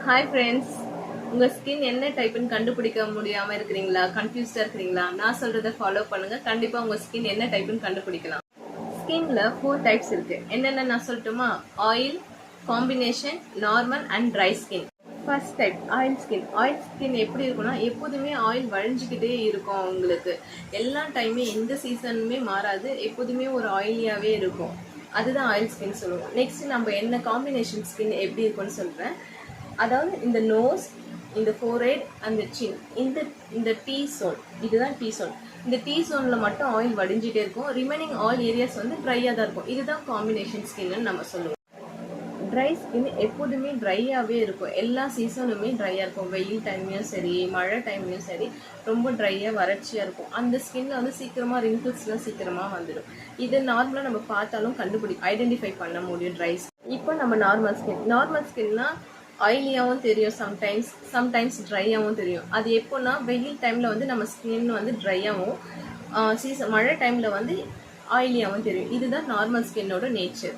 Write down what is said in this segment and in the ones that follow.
Hi friends, உங்கள் skin என்ன டைப்புன்னு கண்டுபிடிக்க முடியாமல் இருக்கிறீங்களா? கன்ஃபியூஸ்டாக இருக்கிறீங்களா? நான் சொல்கிறத ஃபாலோ பண்ணுங்கள். கண்டிப்பாக உங்கள் ஸ்கின் என்ன டைப்புன்னு கண்டுபிடிக்கலாம். ஸ்கின்ல 4 டைப்ஸ் இருக்குது. என்னென்ன நான் சொல்லட்டுமா? Oil, combination, normal and dry skin. First type oil skin. Oil skin எப்படி இருக்குன்னா, எப்போதுமே ஆயில் வழிஞ்சிக்கிட்டே இருக்கும். உங்களுக்கு எல்லா டைமே எந்த சீசனுமே மாறாது, எப்போதுமே ஒரு ஆயிலியாகவே இருக்கும். அதுதான் ஆயில் ஸ்கின் சொல்லுவோம். நெக்ஸ்ட் நம்ம என்ன காம்பினேஷன் ஸ்கின் எப்படி இருக்குன்னு சொல்கிறேன். அதாவது இந்த நோஸ், இந்த ஃபோர்ஹெட், அந்த சின், இந்த டீ சோன், இதுதான் டீ சோன். இந்த டீ சோனில் மட்டும் ஆயில் வடிஞ்சிட்டே இருக்கும். ரிமைனிங் ஆல் ஏரியாஸ் வந்து ட்ரையாக தான் இருக்கும். இதுதான் காம்பினேஷன் ஸ்கின்னு நம்ம சொல்லுவோம். ட்ரை ஸ்கின் எப்போதுமே ட்ரையாகவே இருக்கும். எல்லா சீசனுமே ட்ரையாக இருக்கும். வெயில் டைம்லையும் சரி, மழை டைம்லையும் சரி, ரொம்ப ட்ரையாக வறட்சியாக இருக்கும். அந்த ஸ்கின்ல வந்து சீக்கிரமாக ரிங்கிள்ஸ்லாம் சீக்கிரமாக வந்துடும். இது நார்மலாக நம்ம பார்த்தாலும் ஐடென்டிஃபை பண்ண முடியும் ட்ரை ஸ்கின். இப்போ நம்ம நார்மல் ஸ்கின்னா ஆயிலியாகவும் தெரியும், சம்டைம்ஸ் ட்ரையாகவும் தெரியும். அது எப்போன்னா வெயில் டைமில் வந்து நம்ம ஸ்கின் வந்து ட்ரையாகவும், மழை டைமில் வந்து ஆயிலியாகவும் தெரியும். இதுதான் நார்மல் ஸ்கின்னோட நேச்சர்.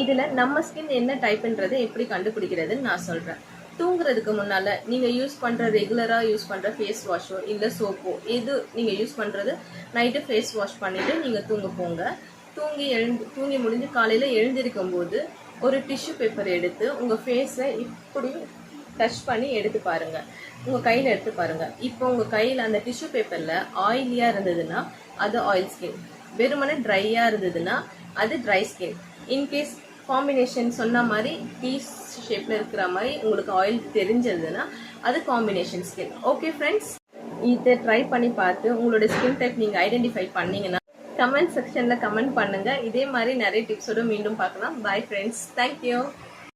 இதில் நம்ம ஸ்கின் என்ன டைப்புன்றதை எப்படி கண்டுபிடிக்கிறதுன்னு நான் சொல்கிறேன். தூங்குறதுக்கு முன்னால் நீங்கள் ரெகுலராக யூஸ் பண்ணுற ஃபேஸ் வாஷோ இல்லை சோப்போ எது நீங்கள் யூஸ் பண்ணுறது, நைட்டு ஃபேஸ் வாஷ் பண்ணிவிட்டு நீங்கள் தூங்க போங்க. தூங்கி முடிஞ்சு காலையில் எழுந்திருக்கும் போது ஒரு டிஷ்யூ பேப்பர் எடுத்து உங்கள் ஃபேஸை இப்படி டச் பண்ணி எடுத்து பாருங்கள். உங்கள் கையில் எடுத்து பாருங்கள். இப்போ உங்கள் கையில் அந்த டிஷ்யூ பேப்பரில் ஆயிலியாக இருந்ததுன்னா அது ஆயில் ஸ்கின், வெறுமனே ட்ரையாக இருந்ததுன்னா அது ட்ரை ஸ்கின். இன்கேஸ் காம்பினேஷன் சொன்ன மாதிரி பீஸ் ஷேப்பில் இருக்கிற மாதிரி உங்களுக்கு ஆயில் தெரிஞ்சதுன்னா அது காம்பினேஷன் ஸ்கின். ஓகே ஃப்ரெண்ட்ஸ், இதை ட்ரை பண்ணி பார்த்து உங்களோட ஸ்கின் டைப் நீங்கள் ஐடென்டிஃபை பண்ணீங்கன்னா கமெண்ட் செக்ஷனில் கமெண்ட் பண்ணுங்கள். இதே மாதிரி நிறைய டிப்ஸோடு மீண்டும் பார்க்கலாம். Bye friends, thank you.